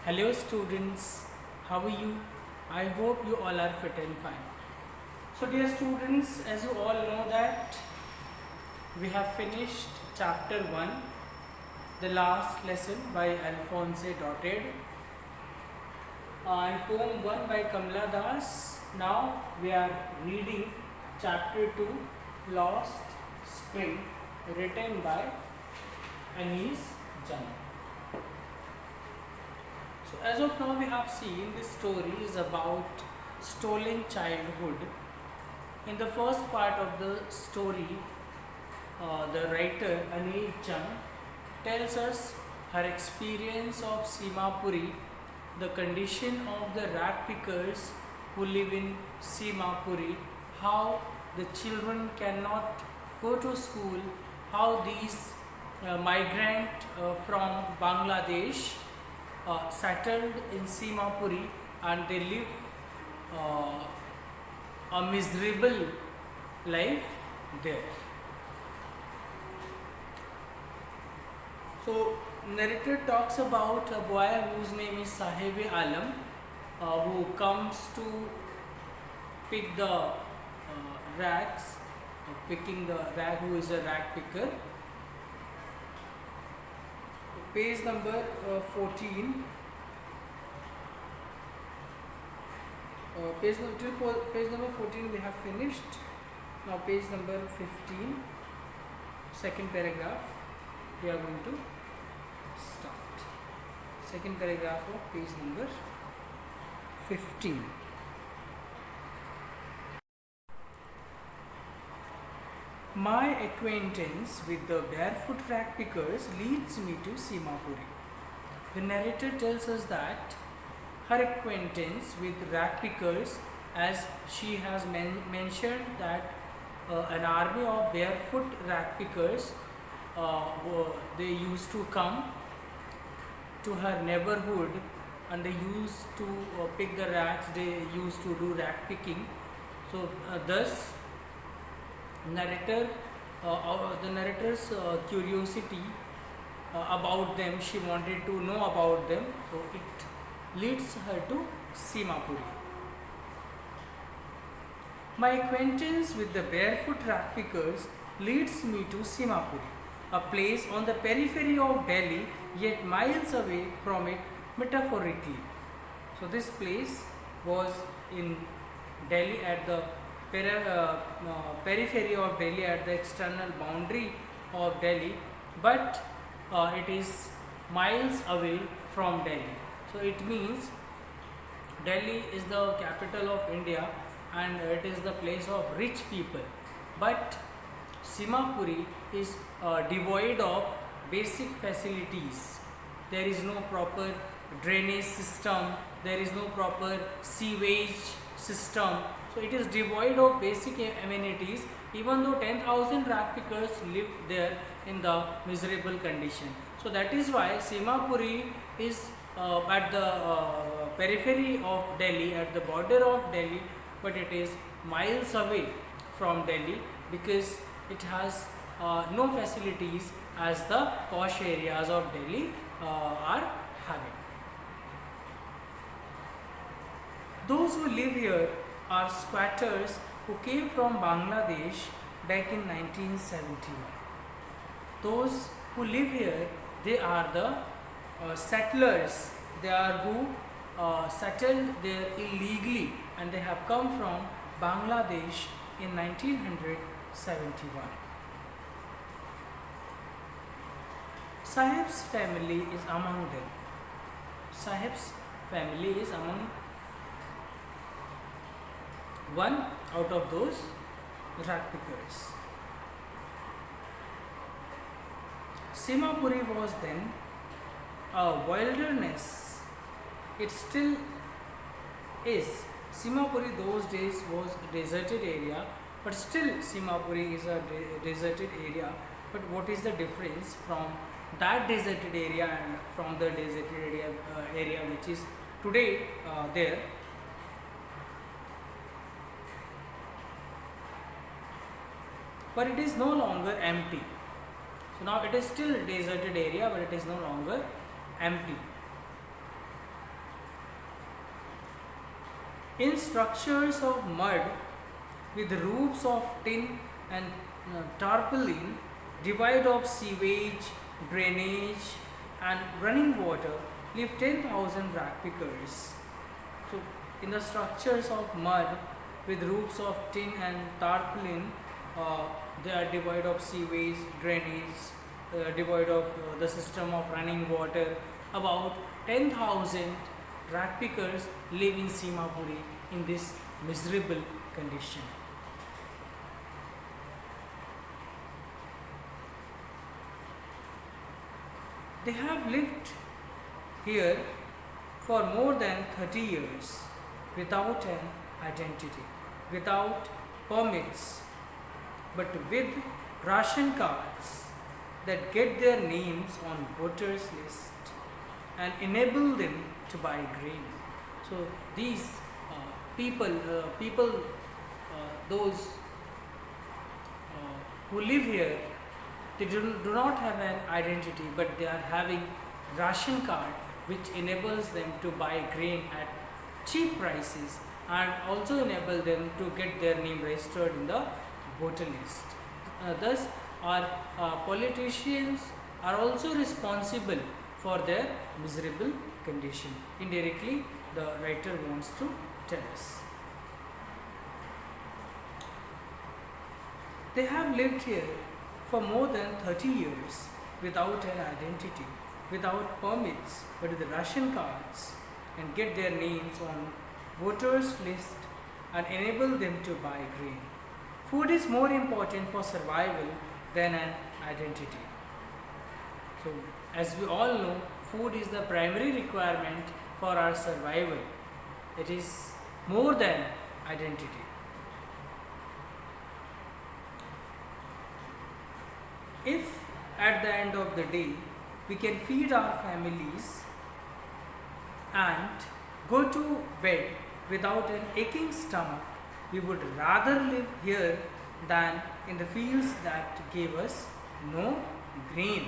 Hello students, how are you? I hope you all are fit and fine. So dear students, as you all know that we have finished chapter 1, the last lesson by Alphonse Daudet and poem 1 by Kamla Das. Now we are reading chapter 2, Lost Spring, written by Anis Jam. So as of now we have seen this story is about stolen childhood. In the first part of the story, the writer Anil Chand tells us her experience of Simapuri, the condition of the rat pickers who live in Simapuri, how the children cannot go to school, how these migrant from Bangladesh settled in Simapuri and they live a miserable life there. So, narrator talks about a boy whose name is Sahib Alam, who comes to pick the rags, picking the rag, who is a rag picker. Page number 14. Page number 14 we have finished. Now page number 15, second paragraph, we are going to start. Second paragraph of page number 15. My acquaintance with the barefoot rag pickers leads me to Simapuri. The narrator tells us that her acquaintance with rag pickers, as she has mentioned that an army of barefoot rag pickers, they used to come to her neighborhood and they used to pick the rags, they used to do rag picking. So thus the narrator's curiosity about them, she wanted to know about them, so it leads her to Simapuri. My acquaintance with the barefoot rag pickers leads me to Simapuri, a place on the periphery of Delhi, yet miles away from it metaphorically. So this place was in Delhi, at the periphery of Delhi, at the external boundary of Delhi, but it is miles away from Delhi. So it means Delhi is the capital of India and it is the place of rich people, but Simapuri is devoid of basic facilities. There is no proper drainage system, there is no proper sewage system, so it is devoid of basic amenities, even though 10,000 rag pickers live there in the miserable condition. So that is why Simapuri is at the periphery of Delhi, at the border of Delhi, but it is miles away from Delhi because it has no facilities as the posh areas of Delhi are having. Those who live here are squatters who came from Bangladesh back in 1971. Those who live here, they are the settlers. They are who settled there illegally and they have come from Bangladesh in 1971. Sahib's family is among them. Sahib's family is among one out of those rag pickers. Simapuri was then a wilderness. It still is. Simapuri those days was a deserted area, but still Simapuri is a deserted area. But what is the difference from that deserted area and from the deserted area which is today there? But it is no longer empty. So now it is still a deserted area, but it is no longer empty. In structures of mud with roofs of tin and tarpaulin, devoid of sewage, drainage, and running water, live 10,000 rag pickers. So, in the structures of mud with roofs of tin and tarpaulin, uh, they are devoid of sewage, drainage, devoid of the system of running water. About 10,000 rag pickers live in Simapuri in this miserable condition. They have lived here for more than 30 years without an identity, without permits, but with ration cards that get their names on voters list and enable them to buy grain. So these those who live here, they do not have an identity, but they are having ration card which enables them to buy grain at cheap prices and also enable them to get their name registered in the voter list. Thus, our politicians are also responsible for their miserable condition. Indirectly, the writer wants to tell us. They have lived here for more than 30 years without an identity, without permits, but with ration cards, and get their names on voters list and enable them to buy grain. Food is more important for survival than an identity. So, as we all know, food is the primary requirement for our survival. It is more than identity. If at the end of the day we can feed our families and go to bed without an aching stomach, we would rather live here than in the fields that gave us no grain.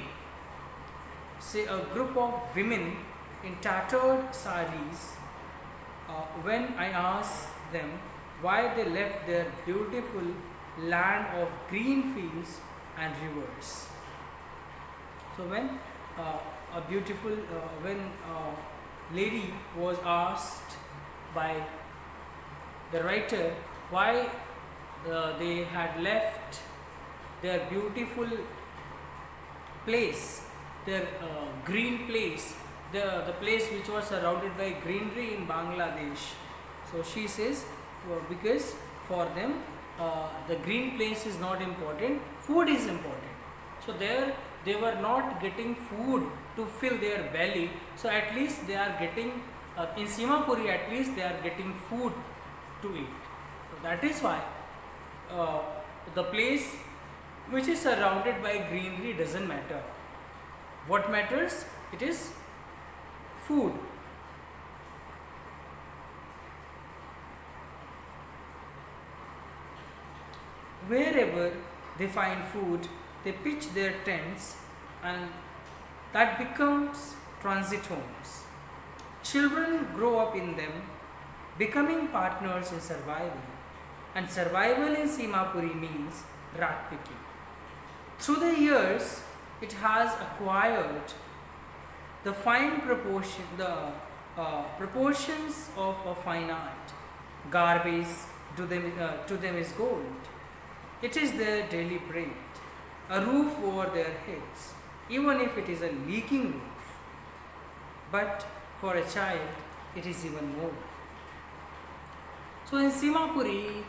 Say a group of women in tattered saris, when I asked them why they left their beautiful land of green fields and rivers. So when when a lady was asked by the writer why they had left their beautiful place, their green place, the place which was surrounded by greenery in Bangladesh. So she says, because for them the green place is not important, food is important. So there they were not getting food to fill their belly, so at least they are getting in Simapuri, at least they are getting food to eat. So that is why the place which is surrounded by greenery doesn't matter. What matters? It is food. Wherever they find food, they pitch their tents, and that becomes transit homes. Children grow up in them, becoming partners in survival. And survival in Simapuri means rat picking. Through the years, it has acquired the proportions of a fine art. Garbage to them is gold. It is their daily bread, a roof over their heads, even if it is a leaking roof. But for a child, it is even more. So in Simapuri,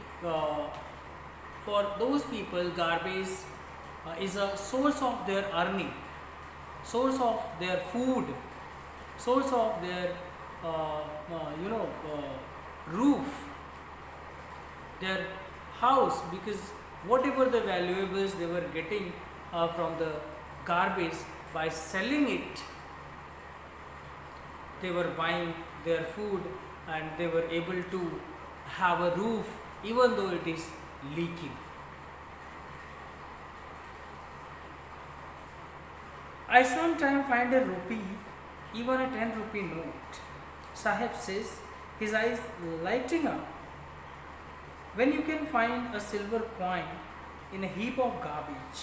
for those people, garbage is a source of their earning, source of their food, source of their roof, their house, because whatever the valuables they were getting from the garbage, by selling it, they were buying their food and they were able to have a roof even though it is leaking. I sometimes find a rupee, even a 10 rupee note. Sahib says, his eyes lighting up. When you can find a silver coin in a heap of garbage,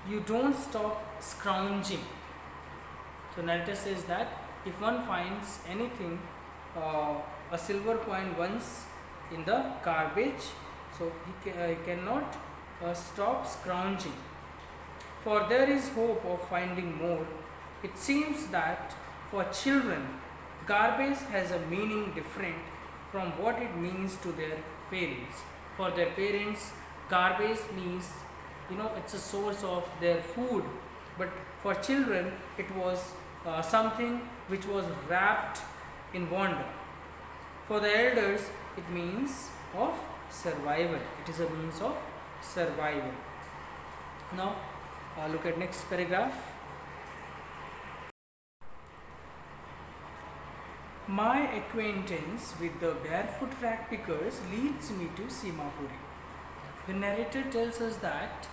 you don't stop scrounging. So narrator says that if one finds anything, a silver coin once in the garbage, so he cannot stop scrounging. For there is hope of finding more. It seems that for children, garbage has a meaning different from what it means to their parents. For their parents, garbage means, it's a source of their food. But for children, it was something which was wrapped in wonder. For the elders, it means of survival. It is a means of survival. Now, look at next paragraph. My acquaintance with the barefoot rag pickers leads me to Simapuri. The narrator tells us that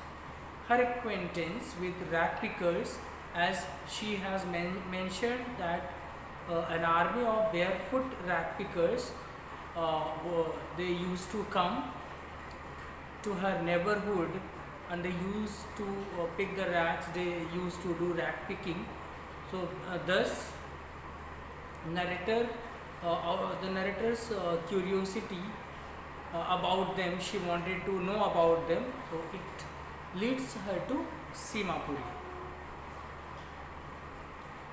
her acquaintance with rag pickers, as she has mentioned that an army of barefoot rag pickers, they used to come to her neighborhood and they used to pick the rags, they used to do rag picking. So thus the narrator's curiosity about them, she wanted to know about them, so it leads her to Simapuri.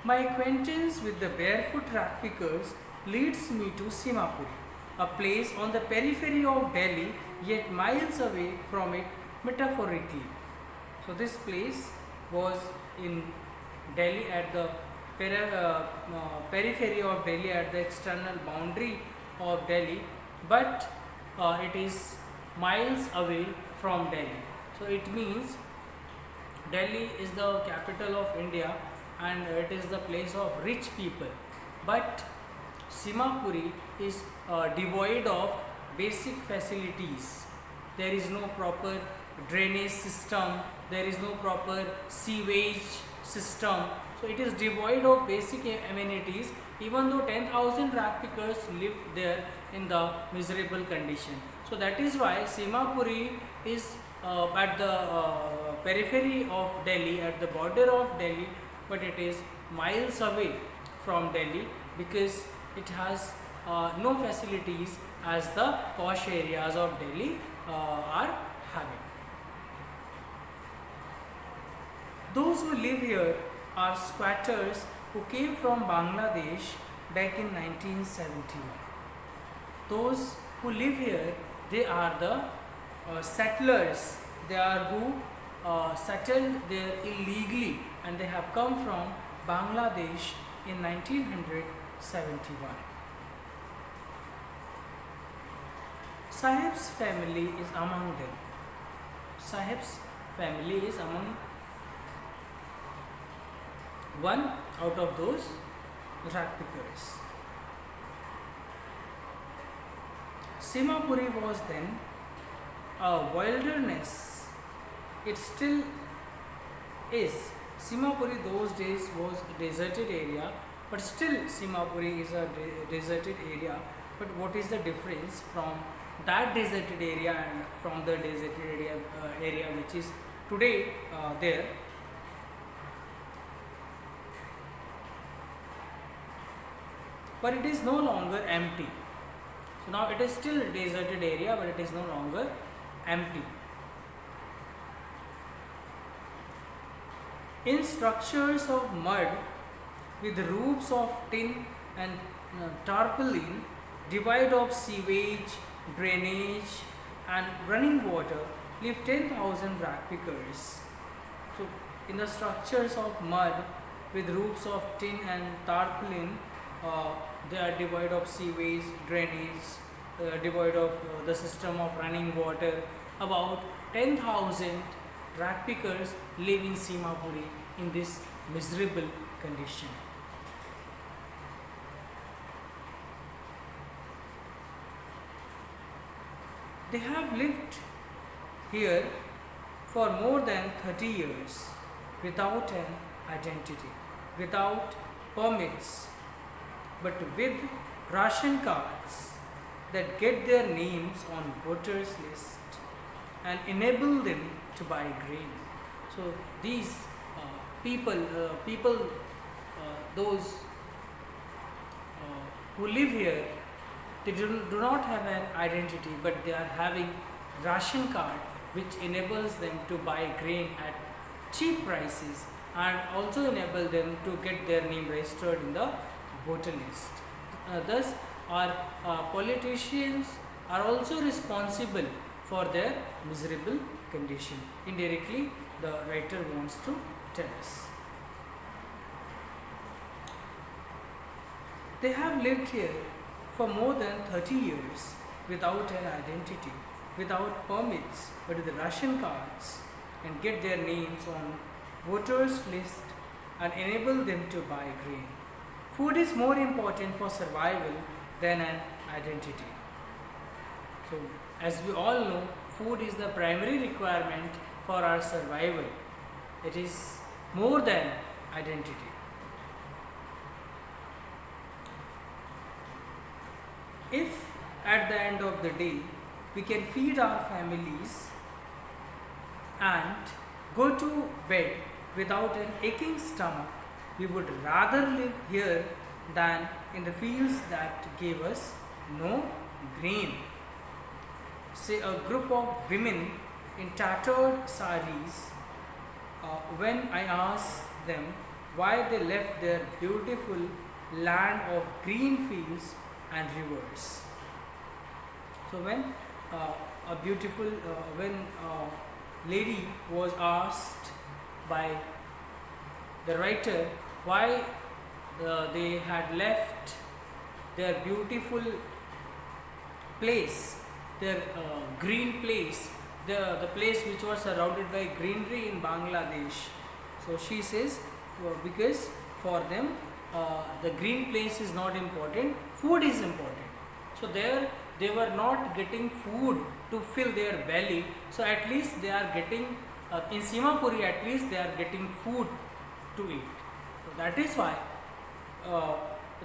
My acquaintance with the barefoot rag pickers leads me to Simapuri, a place on the periphery of Delhi, yet miles away from it metaphorically. So this place was in Delhi, at the periphery of Delhi, at the external boundary of Delhi, but it is miles away from Delhi. So it means Delhi is the capital of India and it is the place of rich people, but Simapuri is devoid of basic facilities. There is no proper drainage system, there is no proper sewage system, so it is devoid of basic amenities, even though 10,000 rag pickers live there in the miserable condition. So that is why Simapuri is at the periphery of Delhi, at the border of Delhi, but it is miles away from Delhi because it has no facilities as the posh areas of Delhi are having. Those who live here are squatters who came from Bangladesh back in 1971. Those who live here, they are the settlers. They are who settled there illegally and they have come from Bangladesh in 1971. Sahib's family is among them. Sahib's family is among one out of those rag pickers. Simapuri was then a wilderness. It still is. Simapuri those days was a deserted area, but still Simapuri is a deserted area. But what is the difference from that deserted area and from the deserted area which is today there? But it is no longer empty. So now it is still a deserted area, but it is no longer empty. In structures of mud with roofs of tin and tarpaulin, devoid of sewage, drainage and running water, live 10,000 rag pickers. So in the structures of mud with roofs of tin and tarpaulin, they are devoid of sewage, drainage, devoid of the system of running water. About 10,000 rag pickers live in Simapuri in this miserable condition. They have lived here for more than 30 years without an identity, without permits, but with ration cards that get their names on voters list and enable them to buy grain. So these those who live here, they do not have an identity, but they are having ration card which enables them to buy grain at cheap prices and also enable them to get their name registered in the voter list. Thus, our politicians are also responsible for their miserable condition. Indirectly, the writer wants to tell us. They have lived here for more than 30 years without an identity, without permits, but with the ration cards, and get their names on voters list and enable them to buy grain. Food is more important for survival than an identity. So, as we all know, food is the primary requirement for our survival. It is more than identity. If at the end of the day we can feed our families and go to bed without an aching stomach, we would rather live here than in the fields that gave us no grain. Say a group of women in tattered saris, when I asked them why they left their beautiful land of green fields and rivers. So when when a lady was asked by the writer why they had left their beautiful place, their green place, the place which was surrounded by greenery in Bangladesh. So she says, because for them the green place is not important, food is important. So there they were not getting food to fill their belly, so at least they are getting in Simapuri, at least they are getting food to eat. So that is why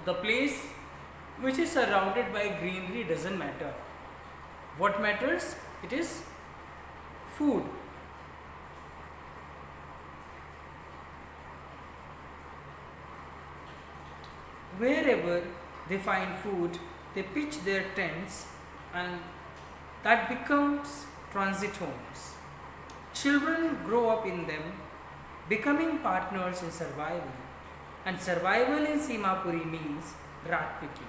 the place which is surrounded by greenery doesn't matter. What matters? It is food. Wherever they find food, they pitch their tents, and that becomes transit homes. Children grow up in them, becoming partners in survival. And survival in Simapuri means rat picking.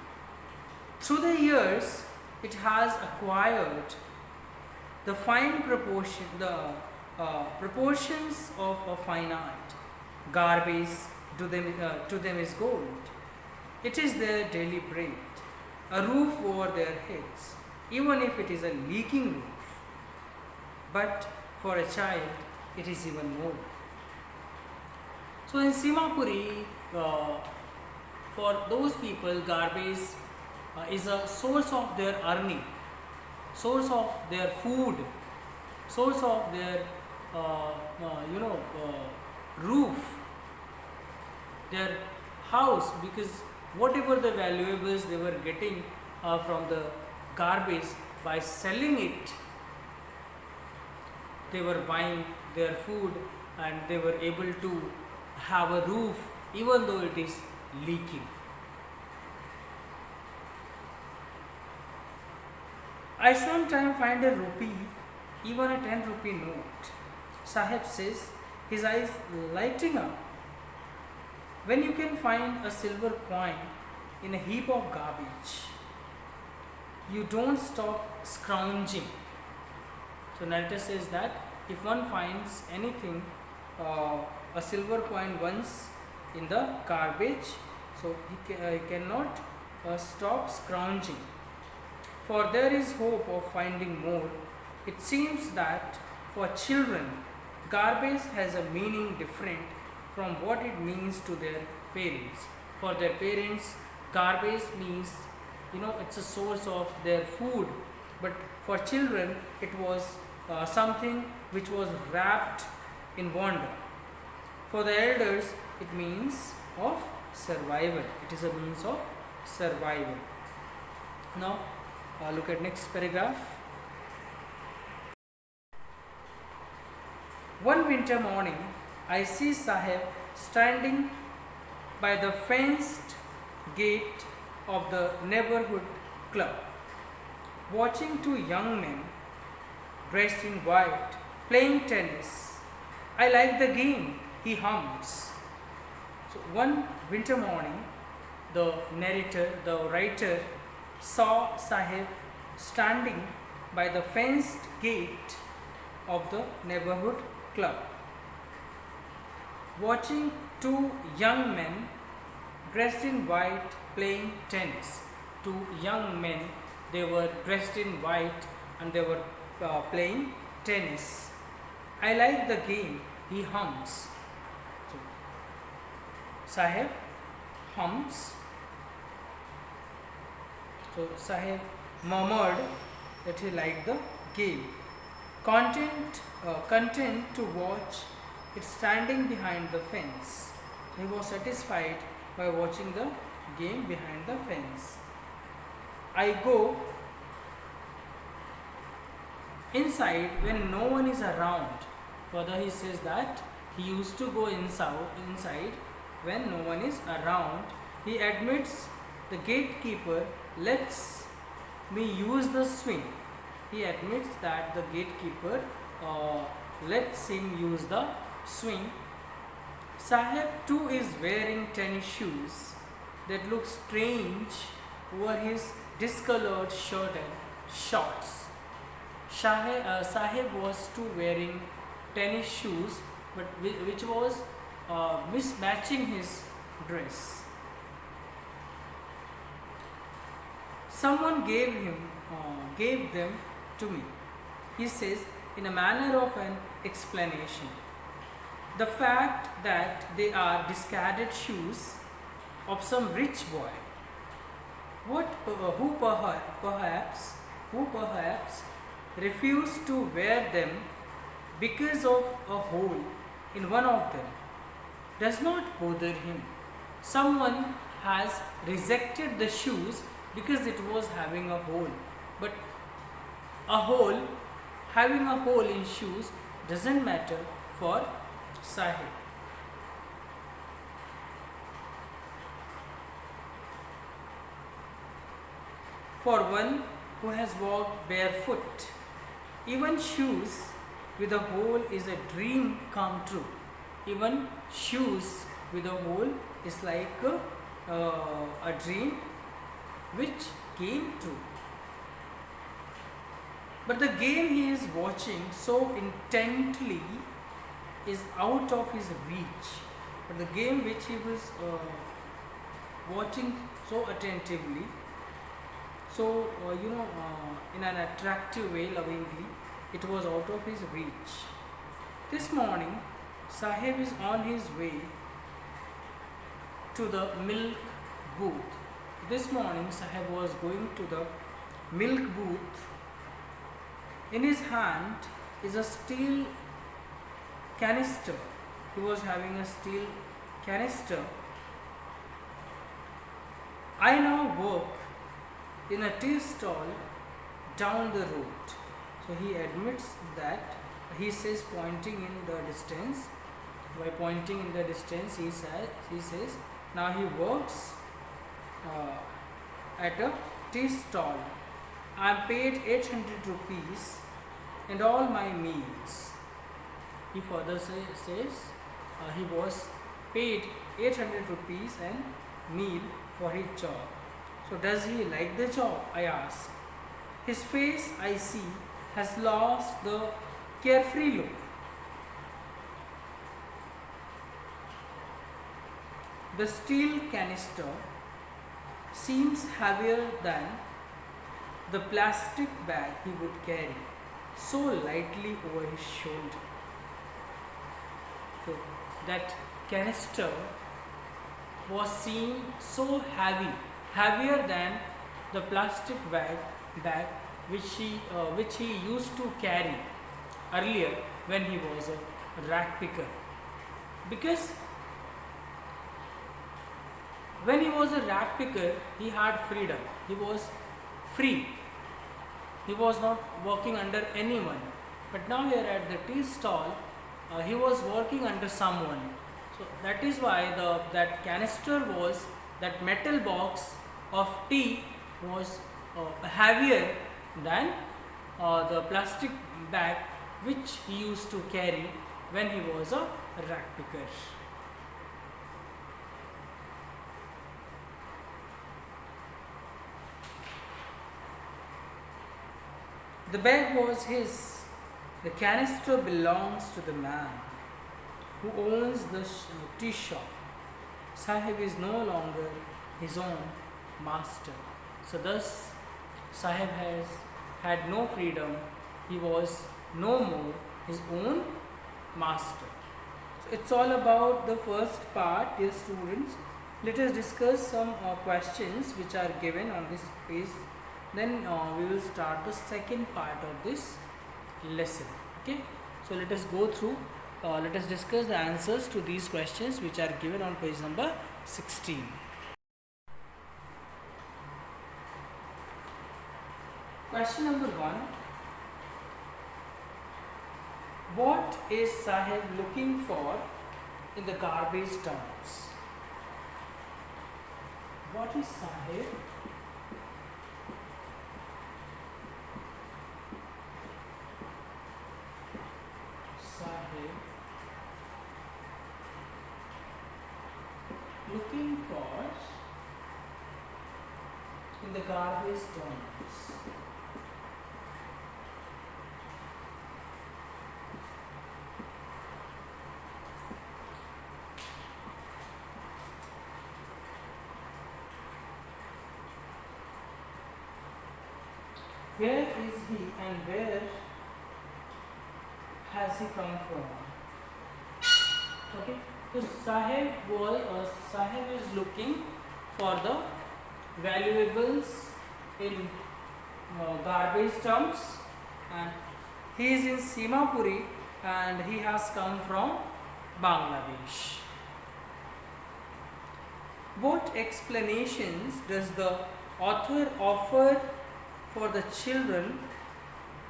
Through the years, it has acquired the proportions of a fine art. Garbage to them is gold. It is their daily bread, a roof over their heads, even if it is a leaking roof. But for a child, it is even more. So in Simapuri, for those people, garbage is a source of their earning, source of their food, source of their roof, their house, because whatever the valuables they were getting from the garbage, by selling it, they were buying their food and they were able to have a roof even though it is leaking. I sometimes find a rupee, even a 10 rupee note. Sahib says, his eyes lighting up. When you can find a silver coin in a heap of garbage, you don't stop scrounging. So narrator says that if one finds anything, a silver coin once in the garbage, so he cannot stop scrounging. For there is hope of finding more. It seems that for children, garbage has a meaning different from what it means to their parents. For their parents, garbage means, it's a source of their food. But for children, it was something which was wrapped in wonder. For the elders, it means of survival. It is a means of survival. Now look at next paragraph. One winter morning, I see Sahib standing by the fenced gate of the neighborhood club, watching two young men dressed in white playing tennis. I like the game, he hums. So one winter morning, the writer, saw Sahib standing by the fenced gate of the neighborhood club, watching two young men dressed in white playing tennis. Two young men, they were dressed in white and they were playing tennis. I like the game, he hums. So, Sahib hums. So Sahib murmured that he liked the game. Content to watch it standing behind the fence. He was satisfied by watching the game behind the fence. I go inside when no one is around. Further, he says that he used to go inside when no one is around. He admits the gatekeeper lets me use the swing. He admits that the gatekeeper lets him use the swing. Sahib too is wearing tennis shoes that look strange over his discolored shirt and shorts. Sahib was too wearing tennis shoes, but which was mismatching his dress. Someone gave them to me, he says in a manner of an explanation. The fact that they are discarded shoes of some rich boy, who perhaps refused to wear them because of a hole in one of them, does not bother him. Someone has rejected the shoes because it was having a hole, but having a hole in shoes doesn't matter for Sahib. For one who has walked barefoot, even shoes with a hole is a dream come true. Even shoes with a hole is like a dream which came true. But the game he is watching so intently is out of his reach. But the game which he was watching so attentively, so in an attractive way, lovingly, it was out of his reach. This morning, Sahib is on his way to the milk booth. This morning, Sahib was going to the milk booth. In his hand is a steel canister. He was having a steel canister. I now work in a tea stall down the road. So he admits that, he says, pointing in the distance. By pointing in the distance, he says now he works at a tea stall. I am paid 800 rupees and all my meals. He further says he was paid 800 rupees and meal for his job. So does he like the job? I ask. His face, I see, has lost the carefree look. The steel canister seems heavier than the plastic bag he would carry so lightly over his shoulder. So that canister was seen so heavy, heavier than the plastic bag which he used to carry earlier when he was a rat picker. Because when he was a rat picker, he had freedom. He was free. He was not working under anyone. But now here at the tea stall, he was working under someone. So that is why that canister was, that metal box of tea was heavier than the plastic bag which he used to carry when he was a rag picker. The bag was his. The canister belongs to the man who owns the tea shop. Sahib is no longer his own master. So thus Sahib has had no freedom. He was no more his own master. So it's all about the first part, dear students. Let us discuss some questions which are given on this page. Then we will start the second part of this lesson. Okay. So let us go through. Let us discuss the answers to these questions which are given on page number 16. Question number 1. What is Sahib looking for in the garbage dumps? What is Sahib looking for in the garbage dumps? Where is he and where has he come from? Okay. So Sahib is looking for the valuables in garbage dumps, and he is in Simapuri and he has come from Bangladesh. What explanations does the author offer for the children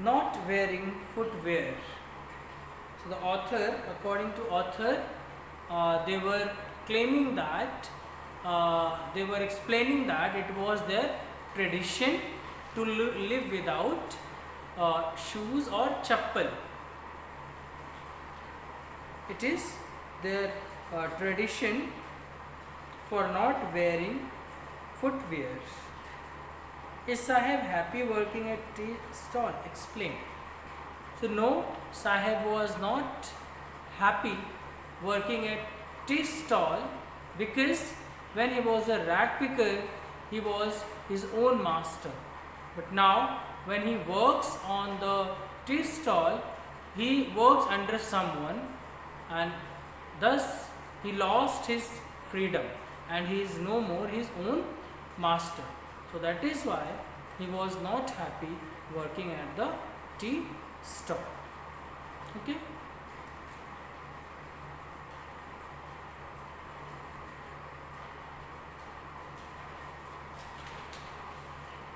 not wearing footwear? So the author, according to author, they were claiming that they were explaining that it was their tradition to live without shoes or chappal. It is their tradition for not wearing footwear. Is Sahib happy working at tea stall? Explain. So no, Sahib was not happy working at tea stall because when he was a rag picker, he was his own master. But now when he works on the tea stall, he works under someone, and thus he lost his freedom and he is no more his own master. So that is why he was not happy working at the tea stall. Okay.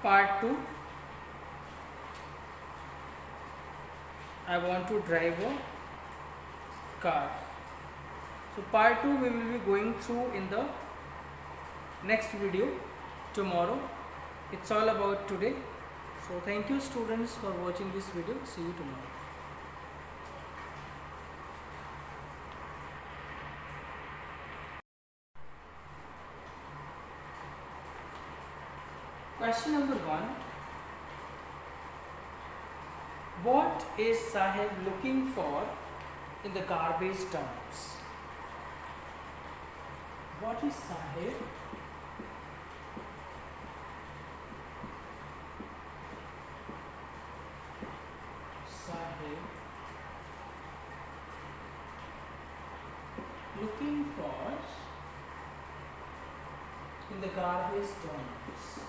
Part 2. I want to drive a car. So part 2 we will be going through in the next video tomorrow. It's all about today. So thank you students for watching this video. See you tomorrow. Question number 1. What is Sahib looking for in the garbage dumps? What is Sahib looking for in the garbage dumps?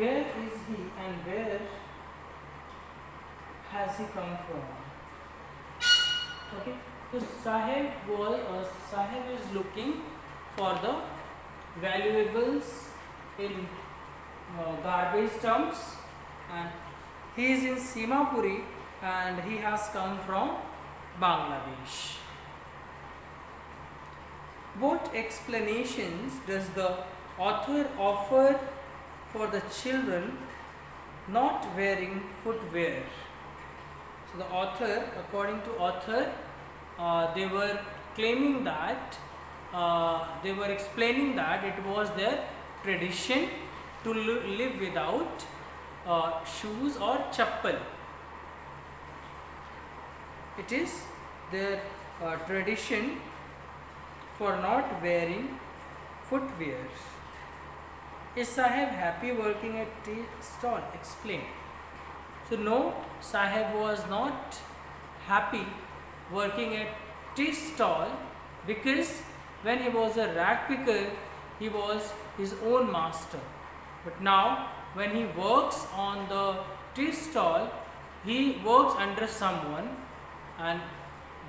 where is he and where has he come from? Okay, so Sahib is looking for the valuables in garbage dumps, and he is in Simapuri and he has come from Bangladesh. What explanations does the author offer for the children not wearing footwear? So the author, according to author, they were claiming that they were explaining that it was their tradition to live without shoes or chappal. It is their tradition for not wearing footwear. Is Sahib happy working at tea stall? Explain. So no, Sahib was not happy working at tea stall, because when he was a rag picker, he was his own master. But now when he works on the tea stall, he works under someone, and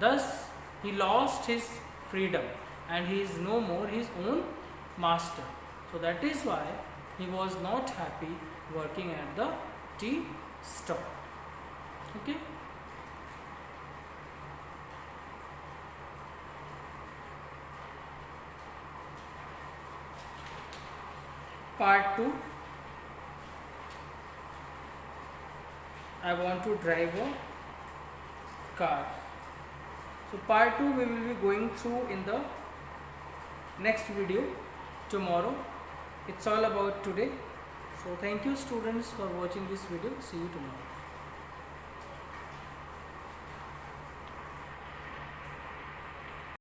thus he lost his freedom and he is no more his own master. So that is why he was not happy working at the tea stall. Okay. Part 2. I want to drive a car. So part 2 we will be going through in the next video tomorrow. It's all about today. So thank you students for watching this video. See you tomorrow.